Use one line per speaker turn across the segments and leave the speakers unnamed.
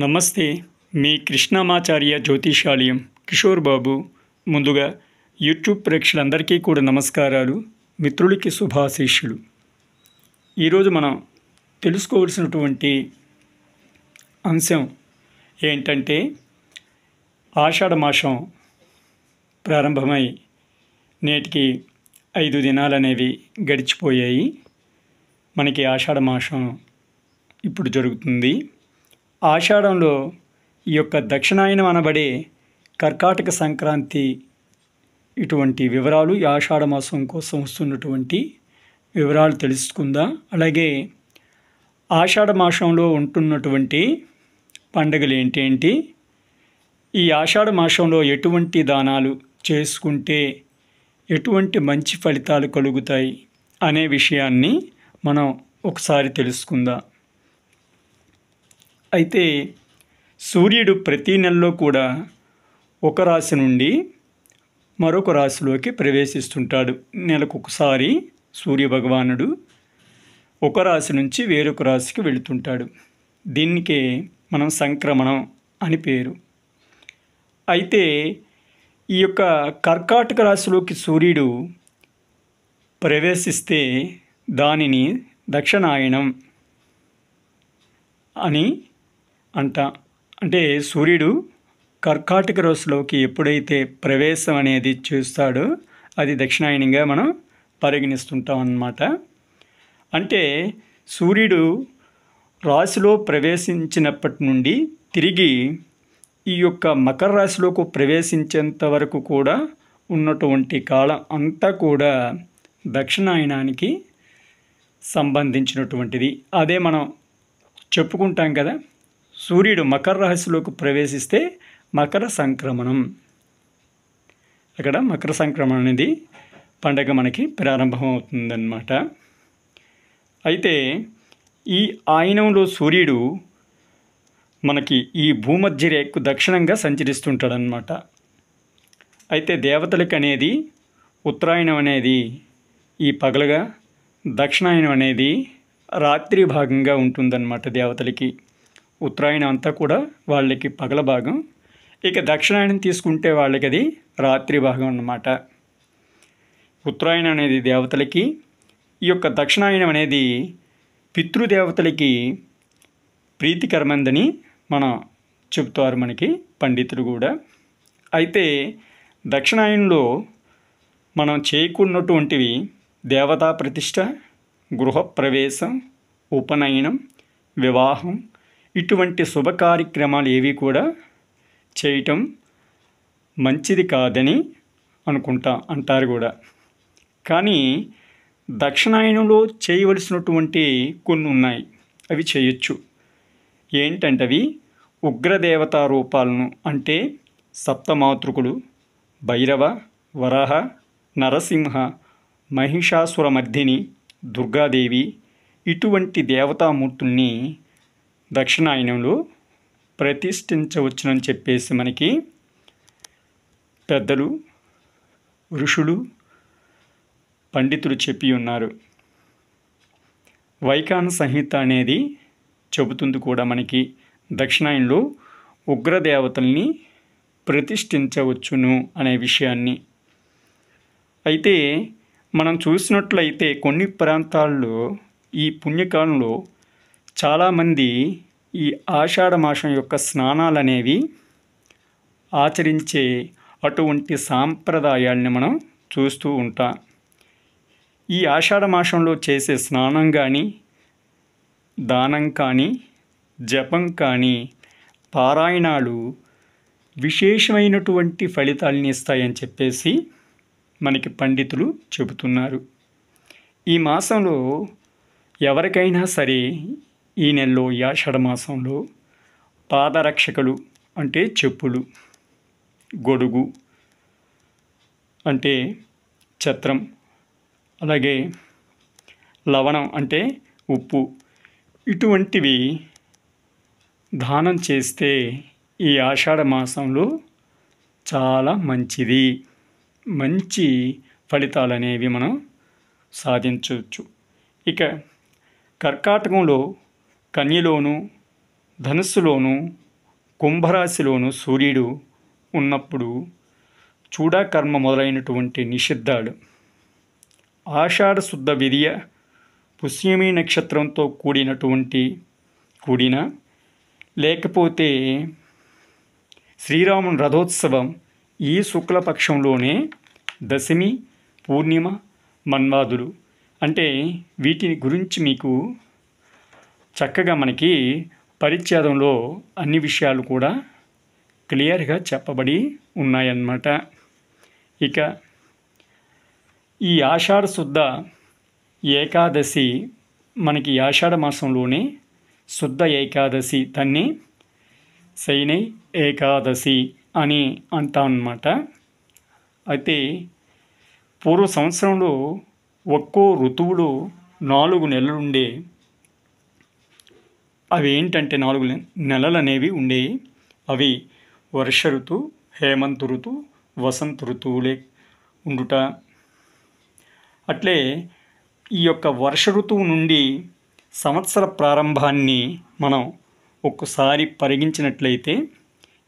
నమస్తే. మీ కృష్ణమాచార్య జ్యోతిషాలయం కిషోర్ బాబు. ముందుగా యూట్యూబ్ ప్రేక్షకులందరికీ కూడా నమస్కారాలు, మిత్రులకి శుభాశీస్సులు. ఈరోజు మనం తెలుసుకోవాల్సినటువంటి అంశం ఏంటంటే, ఆషాఢ మాసం ప్రారంభమై నేటికి 5 దినాలనేవి గడిచిపోయాయి. మనకి ఆషాఢ మాసం ఇప్పుడు జరుగుతుంది. ఆషాఢంలో ఈ యొక్క దక్షిణాయనం అనబడే కర్కాటక సంక్రాంతి ఇటువంటి వివరాలు, ఈ ఆషాఢ మాసం కోసం వస్తున్నటువంటి వివరాలు తెలుసుకుందాం. అలాగే ఆషాఢ మాసంలో ఉంటున్నటువంటి పండుగలు ఏంటి, ఈ ఆషాఢ మాసంలో ఎటువంటి దానాలు చేసుకుంటే ఎటువంటి మంచి ఫలితాలు కలుగుతాయి అనే విషయాన్ని మనం ఒకసారి తెలుసుకుందాం. అయితే సూర్యుడు ప్రతి నెలలో కూడా ఒక రాశి నుండి మరొక రాశిలోకి ప్రవేశిస్తుంటాడు. నెలకొకసారి సూర్యభగవానుడు ఒక రాశి నుంచి వేరొక రాశికి వెళుతుంటాడు. దీనికే మనం సంక్రమణం అని పేరు. అయితే ఈ యొక్క కర్కాటక రాశిలోకి సూర్యుడు ప్రవేశిస్తే దానిని దక్షిణాయనం అని అంటే సూర్యుడు కర్కాటక రాశిలోకి ఎప్పుడైతే ప్రవేశం అనేది చేస్తాడో అది దక్షిణాయనంగా మనం పరిగణిస్తుంటాం అన్నమాట. అంటే సూర్యుడు రాశిలో ప్రవేశించినప్పటి నుండి తిరిగి ఈ యొక్క మకర రాశిలోకి ప్రవేశించేంత వరకు కూడా ఉన్నటువంటి కాలం అంతా కూడా దక్షిణాయనానికి సంబంధించినటువంటిది. అదే మనం చెప్పుకుంటాం కదా, సూర్యుడు మకర రాశిలోకి ప్రవేశిస్తే మకర సంక్రమణం. అక్కడ మకర సంక్రమణం అనేది పండగ మనకి ప్రారంభమవుతుందన్నమాట. అయితే ఈ ఆయనంలో సూర్యుడు మనకి ఈ భూమధ్య రేఖకు దక్షిణంగా సంచరిస్తుంటాడనమాట. అయితే దేవతలకి అనేది ఉత్తరాయణం అనేది ఈ పగలుగా, దక్షిణాయనం అనేది రాత్రి భాగంగా ఉంటుందన్నమాట. దేవతలకి ఉత్తరాయణం అంతా కూడా వాళ్ళకి పగల భాగం, ఇక దక్షిణాయనం తీసుకుంటే వాళ్ళకి అది రాత్రి భాగం అన్నమాట. ఉత్తరాయణం అనేది దేవతలకి, ఈ యొక్క దక్షిణాయనం అనేది పితృదేవతలకి ప్రీతికరమందని మనం చెబుతారు మనకి పండితులు కూడా. అయితే దక్షిణాయనంలో మనం చేయకున్నటువంటివి దేవతా ప్రతిష్ట, గృహప్రవేశం, ఉపనయనం, వివాహం ఇటువంటి శుభ కార్యక్రమాలు ఏవి కూడా చేయటం మంచిది కాదని అంటారు కూడా. కానీ దక్షిణాయనంలో చేయవలసినటువంటి కొన్ని ఉన్నాయి, అవి చేయొచ్చు. ఏంటంటే అవి ఉగ్రదేవతా రూపాలను, అంటే సప్తమాతృకులు, భైరవ, వరాహ, నరసింహ, మహిషాసురమర్దిని, దుర్గాదేవి ఇటువంటి దేవతామూర్తుల్ని దక్షిణాయనంలో ప్రతిష్ఠించవచ్చునని చెప్పేసి మనకి పెద్దలు, ఋషులు, పండితులు చెప్పి ఉన్నారు. వైఖాన సంహిత అనేది చెబుతుంది కూడా మనకి దక్షిణాయనంలో ఉగ్రదేవతల్ని ప్రతిష్ఠించవచ్చును అనే విషయాన్ని. అయితే మనం చూసినట్లయితే కొన్ని ప్రాంతాల్లో ఈ పుణ్యకాలంలో చాలామంది ఈ ఆషాఢ మాసం యొక్క స్నానాలు అనేవి ఆచరించే అటువంటి సాంప్రదాయాల్ని మనం చూస్తూ ఉంటాం. ఈ ఆషాఢ మాసంలో చేసే స్నానం కానీ, దానం కానీ, జపం కానీ, పారాయణాలు విశేషమైనటువంటి ఫలితాలని ఇస్తాయని చెప్పేసి మనకి పండితులు చెబుతున్నారు. ఈ మాసంలో ఎవరికైనా సరే ఈ నెలలో, ఈ ఆషాఢ మాసంలో పాదరక్షకులు అంటే చెప్పులు, గొడుగు అంటే ఛత్రం, అలాగే లవణం అంటే ఉప్పు ఇటువంటివి దానం చేస్తే ఈ ఆషాఢ మాసంలో చాలా మంచిది, మంచి ఫలితాలు అనేవి మనం సాధించవచ్చు. ఇక కర్కాటకంలో కన్యలోను, ధనుస్సులోను కుంభరాశిలోను సూర్యుడు ఉన్నప్పుడు చూడాకర్మ మొదలైనటువంటి నిషిద్ధాలు. ఆషాఢ శుద్ధ విదియ పుష్యమి నక్షత్రంతో కూడిన లేకపోతే శ్రీరాముని రథోత్సవం ఈ శుక్లపక్షంలోనే దశమి, పూర్ణిమ, మన్వాదులు అంటే వీటిని గురించి మీకు చక్కగా మనకి పరిచ్ఛేదంలో అన్ని విషయాలు కూడా క్లియర్గా చెప్పబడి ఉన్నాయన్నమాట. ఇక ఈ ఆషాఢ శుద్ధ ఏకాదశి మనకి ఆషాఢ మాసంలోనే శుద్ధ ఏకాదశి దాన్ని శయనై ఏకాదశి అని అంటామన్నమాట. అయితే పూర్వ సంవత్సరంలో ఒక్కో ఋతువులో 4 నెలలుండే అవి ఏంటంటే 4 నెలలు అనేవి ఉండేవి. అవి వర్ష ఋతువు, హేమంత ఋతువు, వసంత ఋతువులే ఉండుట. అట్లే ఈ యొక్క వర్ష ఋతువు నుండి సంవత్సర ప్రారంభాన్ని మనం ఒక్కసారి పరిగణించినట్లయితే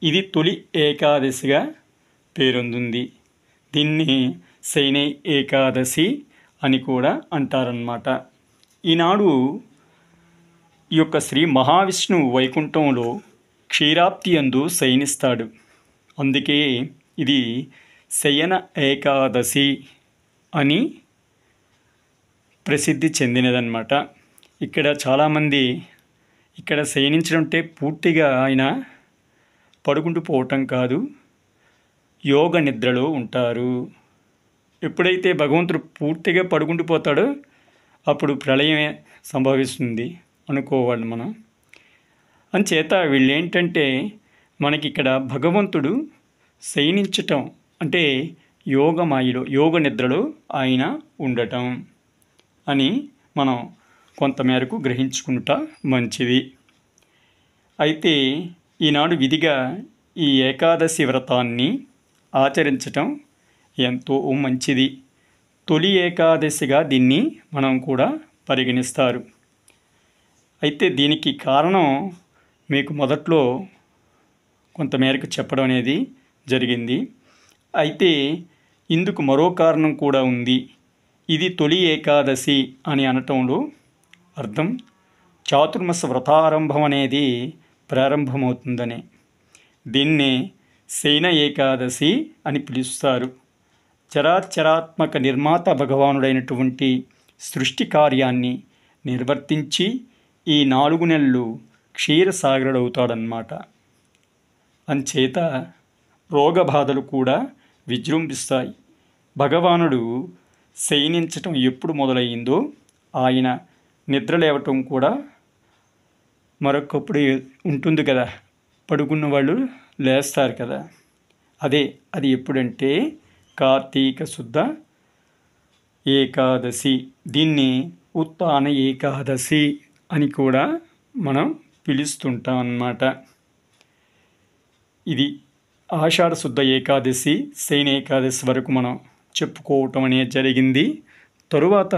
ఇది తొలి ఏకాదశిగా పేరొందింది. దీన్ని శయనై ఏకాదశి అని కూడా అంటారన్నమాట. ఈనాడు ఈ యొక్క శ్రీ మహావిష్ణువు వైకుంఠంలో క్షీరాబ్ది యందు శయనిస్తాడు. అందుకే ఇది శయన ఏకాదశి అని ప్రసిద్ధి చెందినదన్నమాట. ఇక్కడ చాలామంది ఇక్కడ శయనించడం అంటే పూర్తిగా ఆయన పడుకుంటూ పోవటం కాదు, యోగ నిద్రలో ఉంటారు. ఎప్పుడైతే భగవంతుడు పూర్తిగా పడుకుంటూ పోతాడో అప్పుడు ప్రళయమే సంభవిస్తుంది అనుకోవాలి మనం. అంచేత వీళ్ళు ఏంటంటే మనకి ఇక్కడ భగవంతుడు శయనించటం అంటే యోగమాయలో యోగ నిద్రలో ఆయన ఉండటం అని మనం కొంతమేరకు గ్రహించుకుంట మంచిది. అయితే ఈనాడు విధిగా ఈ ఏకాదశి వ్రతాన్ని ఆచరించటం ఎంతో మంచిది. తొలి ఏకాదశిగా దీన్ని మనం కూడా పరిగణిస్తారు. అయితే దీనికి కారణం మీకు మొదట్లో కొంతమేరకు చెప్పడం అనేది జరిగింది. అయితే ఇందుకు మరో కారణం కూడా ఉంది. ఇది తొలి ఏకాదశి అని అనటంలో అర్థం చాతుర్మాస వ్రతారంభం అనేది ప్రారంభమవుతుందనే. దీన్నే శయన ఏకాదశి అని పిలుస్తారు. చరాచరాత్మక నిర్మాత భగవానుడైనటువంటి సృష్టి కార్యాన్ని నిర్వర్తించి ఈ 4 నెలలు క్షీరసాగరుడవుతాడనమాట. అంచేత రోగబాధలు కూడా విజృంభిస్తాయి. భగవానుడు శయనించటం ఎప్పుడు మొదలయ్యిందో ఆయన నిద్ర లేవటం కూడా మరొకప్పుడు ఉంటుంది కదా, పడుకున్న వాళ్ళు లేస్తారు కదా, అది ఎప్పుడంటే కార్తీక శుద్ధ ఏకాదశి. దీన్ని ఉత్తాన ఏకాదశి అని కూడా మనం పిలుస్తుంటాం అన్నమాట. ఇది ఆషాఢ శుద్ధ ఏకాదశి, శయన ఏకాదశి వరకు మనం చెప్పుకోవటం అనేది జరిగింది. తరువాత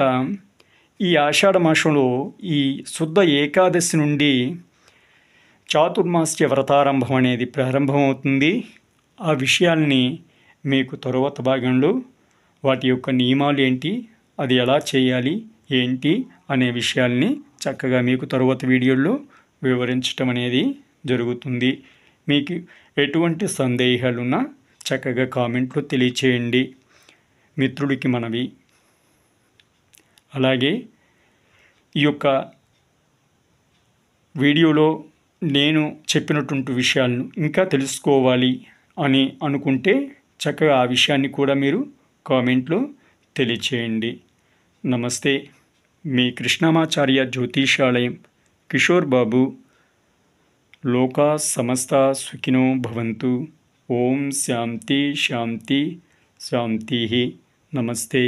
ఈ ఆషాఢ మాసంలో ఈ శుద్ధ ఏకాదశి నుండి చాతుర్మాస్య వ్రతారంభం అనేది ప్రారంభమవుతుంది. ఆ విషయాల్ని మీకు తరువాత భాగంలో వాటి యొక్క నియమాలు ఏంటి, అది ఎలా చేయాలి ఏంటి అనే విషయాల్ని చక్కగా మీకు తరువాత వీడియోల్లో వివరించటం అనేది జరుగుతుంది. మీకు ఎటువంటి సందేహాలున్నా చక్కగా కామెంట్లో తెలియచేయండి. మిత్రుడికి మనవి. అలాగే ఈ యొక్క వీడియోలో నేను చెప్పినటువంటి విషయాలను ఇంకా తెలుసుకోవాలి అని అనుకుంటే చక్కగా ఆ విషయాన్ని కూడా మీరు కామెంట్లో తెలియచేయండి. నమస్తే. మీ కృష్ణమాచార్య జ్యోతిషాలయం కిషోర్ బాబు. లోకా సమస్తా సుఖినో భవంతు. ఓం శాంతి శాంతి శాంతి. నమస్తే.